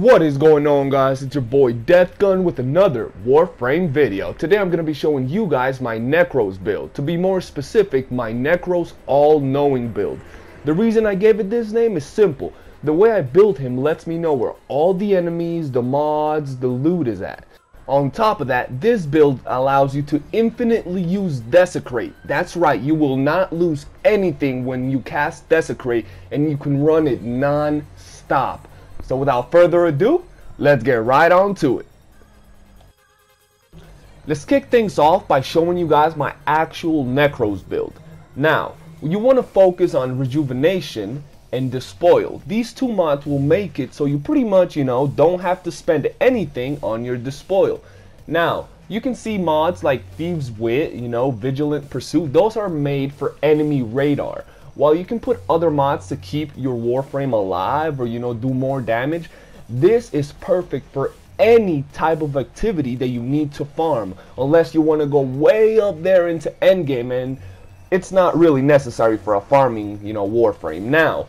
What is going on, guys? It's your boy Deathgun with another Warframe video. Today I'm going to be showing you guys my Nekros build. To be more specific, my Nekros all-knowing build. The reason I gave it this name is simple. The way I built him lets me know where all the enemies, the mods, the loot is at. On top of that, this build allows you to infinitely use Desecrate. That's right, you will not lose anything when you cast Desecrate, and you can run it non-stop. So without further ado, let's get right on to it. Let's kick things off by showing you guys my actual Nekros build. Now, you want to focus on Rejuvenation and Despoil. These two mods will make it so you pretty much, don't have to spend anything on your Despoil. Now, you can see mods like Thieves' Wit, Vigilant Pursuit. Those are made for enemy radar. While you can put other mods to keep your Warframe alive or do more damage, this is perfect for any type of activity that you need to farm, unless you want to go way up there into endgame, and it's not really necessary for a farming Warframe. Now,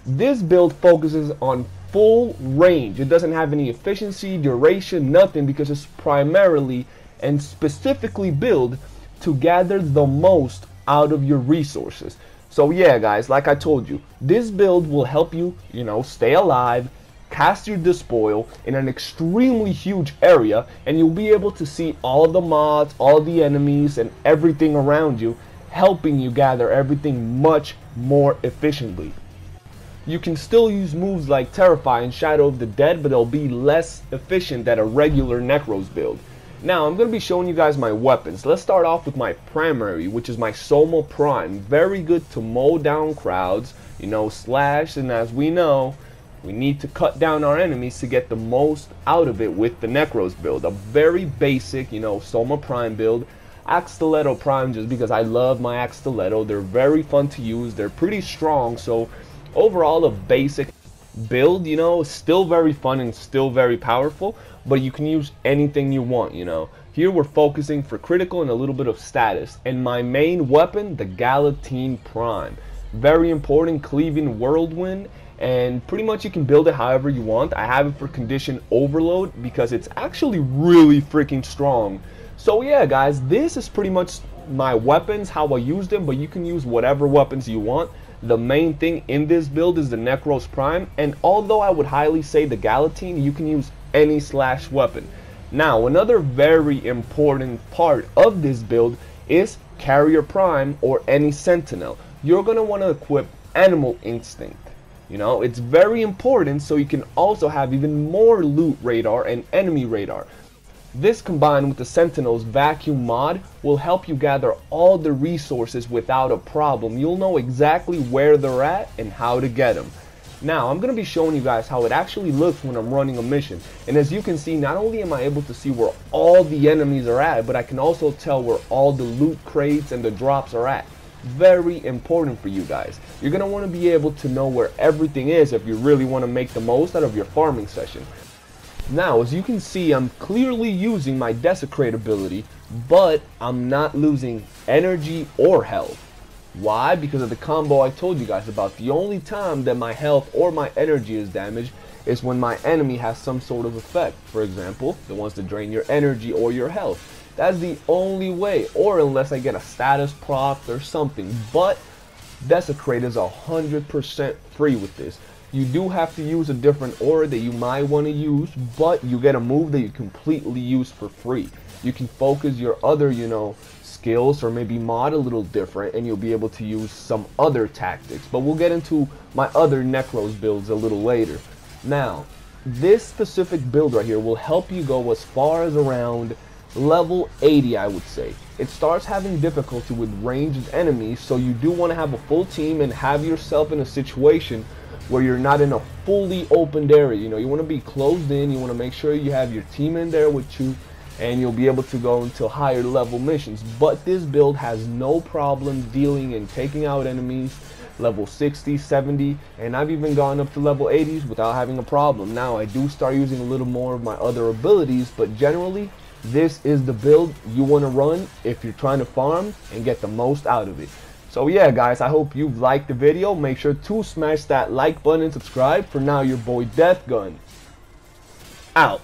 this build focuses on full range. It doesn't have any efficiency, duration, nothing, because it's primarily and specifically built to gather the most out of your resources. So yeah, guys, like I told you, this build will help you, stay alive, cast your Despoil in an extremely huge area, and you'll be able to see all the mods, all the enemies, and everything around you, helping you gather everything much more efficiently. You can still use moves like Terrify and Shadow of the Dead, but they'll be less efficient than a regular Nekros build. Now, I'm going to be showing you guys my weapons. Let's start off with my primary, which is my Soma Prime. Very good to mow down crowds, slash, and as we know, we need to cut down our enemies to get the most out of it with the Nekros build. A very basic, Soma Prime build. Axe Stiletto Prime, just because I love my Axe Stiletto. They're very fun to use. They're pretty strong, so overall a basic build, still very fun and still very powerful, but you can use anything you want. Here we're focusing for critical and a little bit of status, and my main weapon, the Galatine Prime. Very important, cleaving whirlwind, and pretty much you can build it however you want. I have it for condition overload because it's actually really freaking strong. So yeah, guys, this is pretty much my weapons, how I use them, but you can use whatever weapons you want. The main thing in this build is the Nekros Prime, and although I would highly say the Galatine, you can use any slash weapon. Now, another very important part of this build is Carrier Prime or any Sentinel. You're going to want to equip Animal Instinct. It's very important, so you can also have even more loot radar and enemy radar. This combined with the Sentinel's vacuum mod will help you gather all the resources without a problem. You'll know exactly where they're at and how to get them. Now, I'm going to be showing you guys how it actually looks when I'm running a mission. And as you can see, not only am I able to see where all the enemies are at, but I can also tell where all the loot crates and the drops are at. Very important for you guys. You're going to want to be able to know where everything is if you really want to make the most out of your farming session. Now, as you can see, I'm clearly using my Desecrate ability, but I'm not losing energy or health. Why? Because of the combo I told you guys about. The only time that my health or my energy is damaged is when my enemy has some sort of effect. For example, the ones that drain your energy or your health. That's the only way, or unless I get a status prop or something. But Desecrate is 100% free with this. You do have to use a different aura that you might want to use, but you get a move that you completely use for free. You can focus your other, skills or maybe mod a little different, and you'll be able to use some other tactics. But we'll get into my other Nekros builds a little later. Now, this specific build right here will help you go as far as around level 80, I would say. It starts having difficulty with ranged enemies, so you do want to have a full team and have yourself in a situation where you're not in a fully opened area. You want to be closed in, you want to make sure you have your team in there with you, and you'll be able to go into higher level missions. But this build has no problem dealing and taking out enemies level 60, 70, and I've even gone up to level 80s without having a problem. Now, I do start using a little more of my other abilities, but generally, this is the build you want to run if you're trying to farm and get the most out of it. So yeah, guys, I hope you've liked the video. Make sure to smash that like button and subscribe. For now, your boy Deathgun out.